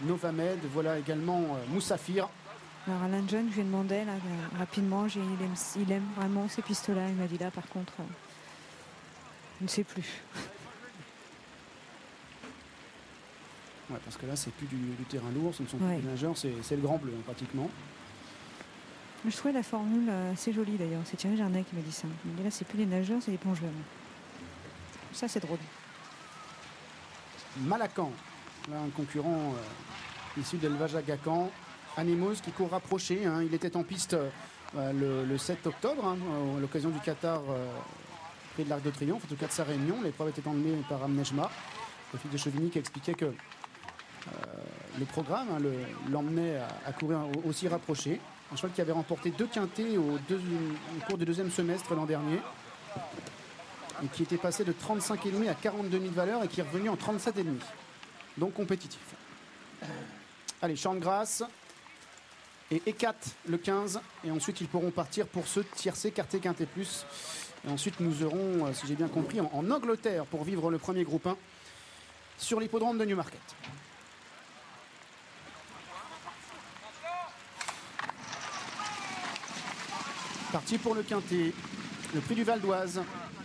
Novamed. Voilà également Moussafir. Alors Alain John, je lui ai demandé là, rapidement, il aime vraiment ces pistes-là. Il m'a dit là par contre, je ne sais plus. Ouais, parce que là, c'est plus du terrain lourd, ce ne sont plus des nageurs, c'est le grand bleu hein, pratiquement. Je trouvais la formule assez jolie d'ailleurs. C'est Thierry Jarnet qui m'a dit ça. Il m'a dit là, c'est plus des nageurs, c'est des plongeurs. Ça, c'est drôle. Malacan, là, un concurrent issu d'élevage à Gacan. Animos qui court rapproché. Hein. Il était en piste le 7 octobre, hein, à l'occasion du Qatar près de l'Arc de Triomphe, en tout cas de sa réunion. L'épreuve était emmenée par Amnejma, le fils de Chevigny, qui expliquait que le programme l'emmenait à courir aussi rapproché. Un cheval qui avait remporté 2 quintés au cours du deuxième semestre l'an dernier et qui était passé de 35,5 à 42 000 valeurs et qui est revenu en 37,5. Donc compétitif. Allez, Champ de Grâce et Ecat le 15. Et ensuite, ils pourront partir pour ce tiercé quarté quinté plus. Et ensuite, nous aurons, si j'ai bien compris, en Angleterre pour vivre le premier groupe 1 sur l'hippodrome de Newmarket. Parti pour le quintet, le prix du Val d'Oise,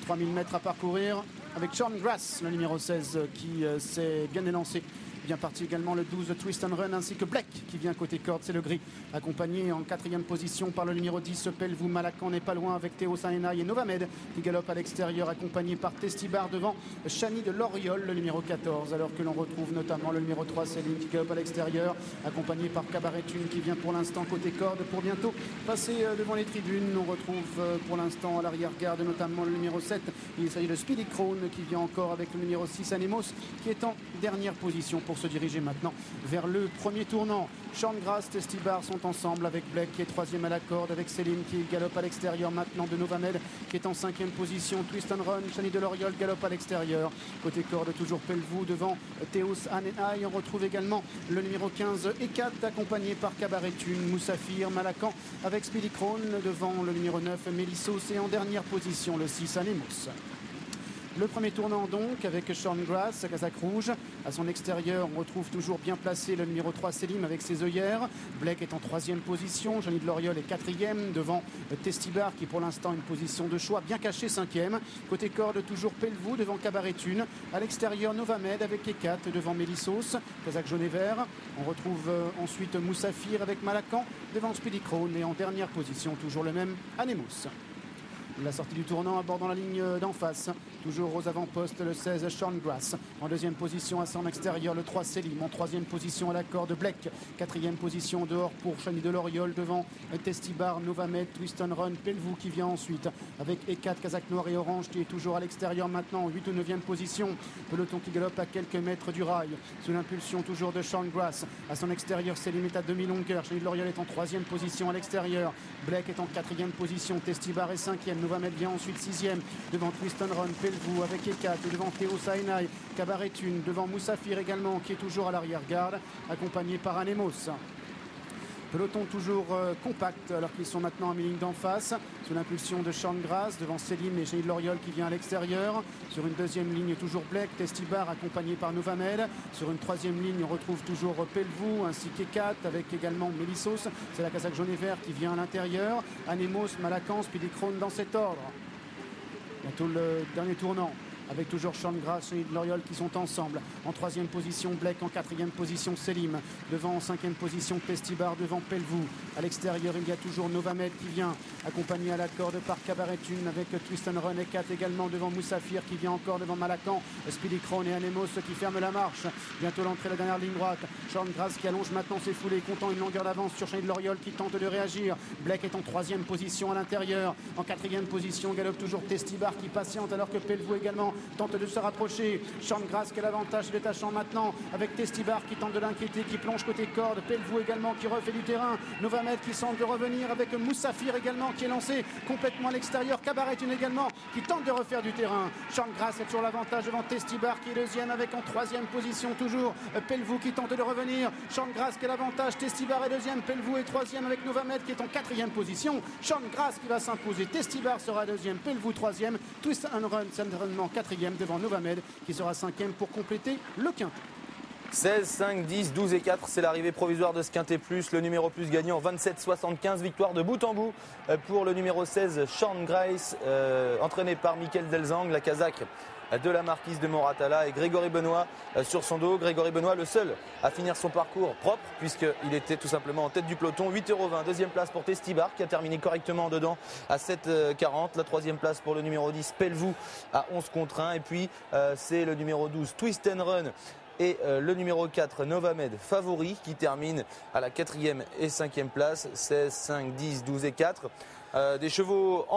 3000 mètres à parcourir avec Sean Grass, le numéro 16 qui s'est bien élancé. Bien parti également le 12 Twist and Run ainsi que Black qui vient côté corde, c'est le gris, accompagné en 4e position par le numéro 10 Pelvoux. Malacan n'est pas loin avec Théo Saenay et Novamed qui galope à l'extérieur, accompagné par Testibar devant Chani de Loriol, le numéro 14, alors que l'on retrouve notamment le numéro 3 Céline qui galope à l'extérieur, accompagné par Cabaret Thune qui vient pour l'instant côté corde pour bientôt passer devant les tribunes. On retrouve pour l'instant à l'arrière-garde notamment le numéro 7, il s'agit de Speedy Crown qui vient encore avec le numéro 6 Anemos qui est en dernière position pour se diriger maintenant vers le premier tournant. Sean Grass, Testibar sont ensemble avec Black qui est 3e à la corde, avec Céline qui galope à l'extérieur maintenant de Novamed qui est en 5e position. Twist and Run, Chani de Loriol galope à l'extérieur. Côté corde toujours Pelvoux devant Théos Anenay. On retrouve également le numéro 15 Ecat accompagné par Cabaret Thune, Moussafir, Malacan avec Speedy Crown devant le numéro 9 Mélissos et en dernière position le 6 Anemos. Le premier tournant donc avec Sean Grass, casaque rouge. À son extérieur, on retrouve toujours bien placé le numéro 3 Selim avec ses œillères. Blake est en 3e position. Johnny de Loriol est 4e devant Testibar qui pour l'instant une position de choix bien cachée 5e. Côté corde toujours Pelvoux devant Cabaret Thune. À l'extérieur Novamed avec Ecat devant Mélissos, casaque jaune et vert. On retrouve ensuite Moussafir avec Malacan devant Speedy Crown et en dernière position toujours le même Anemos. La sortie du tournant abordant la ligne d'en face. Toujours aux avant-postes le 16 Sean Grass. En 2e position à son extérieur le 3 Selim. En 3e position à la corde Black. 4e position dehors pour Chani de Loriol devant Testibar, Novamed, Twist and Run, Pelvoux qui vient ensuite avec Ecat, casaque noir et orange qui est toujours à l'extérieur maintenant en 8 ou 9e position. Peloton qui galope à quelques mètres du rail. Sous l'impulsion toujours de Sean Grass. À son extérieur Selim est à demi-longueur. Chani de Loriol est en 3e position à l'extérieur. Black est en 4e position. Testibar est 5e. Novamed vient ensuite 6e devant Twist and Run, Pelvoux avec Ecat devant Théo Saenay, Cabaret Thune devant Moussafir également qui est toujours à l'arrière-garde accompagné par Anemos. Peloton toujours compact alors qu'ils sont maintenant à mi-ligne d'en face sous l'impulsion de Sean Grass devant Selim et Chani de Loriol qui vient à l'extérieur. Sur une 2e ligne toujours Black, Testibar accompagné par Novamed. Sur une 3e ligne on retrouve toujours Pelvoux ainsi qu'Ecat avec également Mélissos. C'est la casaque jaune et vert qui vient à l'intérieur. Anemos, Malacan, Speedy Crown dans cet ordre. Bientôt le dernier tournant avec toujours Sean Grass et Loriol qui sont ensemble. En 3e position Black, en 4e position Selim. Devant en 5e position Testibar devant Pelvoux. À l'extérieur il y a toujours Novamed qui vient accompagné à la corde par Cabaret Thune avec Twist and Run et 4 également devant Moussafir qui vient encore devant Malacan. Speedy Crown et Anemos qui ferment la marche. Bientôt l'entrée de la dernière ligne droite. Sean Grass qui allonge maintenant ses foulées, comptant une longueur d'avance sur Chani de Loriol qui tente de réagir. Black est en 3e position à l'intérieur. En 4e position galope toujours Testibar qui patiente alors que Pelvoux également tente de se rapprocher. Sean Grass qui a l'avantage, se détachant maintenant avec Testibar qui tente de l'inquiéter, qui plonge côté corde. Pelvoux également qui refait du terrain. Novamed qui semble de revenir avec Moussafir également qui est lancé complètement à l'extérieur. Cabaret Thune également qui tente de refaire du terrain. Sean Grass a toujours l'avantage devant Testibar qui est 2e avec en 3e position toujours Pelvoux qui tente de revenir. Sean Grass qui a l'avantage. Testibar est 2e. Pelvoux est 3e avec Novamed qui est en 4e position. Sean Grass qui va s'imposer. Testibar sera 2e. Pelvoux 3e. Twist and Run certainement 4e devant Novamed qui sera 5e pour compléter le quintet. 16, 5, 10, 12 et 4, c'est l'arrivée provisoire de ce quintet plus. Le numéro plus gagnant 27-75, victoire de bout en bout pour le numéro 16, Sean Grace, entraîné par Michael Delzang, la Kazakh de la marquise de Moratala, et Grégory Benoît sur son dos. Grégory Benoît, le seul à finir son parcours propre, puisqu'il était tout simplement en tête du peloton. 8,20 €. Deuxième place pour Testibar, qui a terminé correctement dedans à 7,40 €. La troisième place pour le numéro 10, Pelvoux, à 11 contre 1. Et puis c'est le numéro 12, Twist and Run, et le numéro 4, Novamed Favori, qui termine à la 4e et 5e place. 16, 5, 10, 12 et 4. Des chevaux en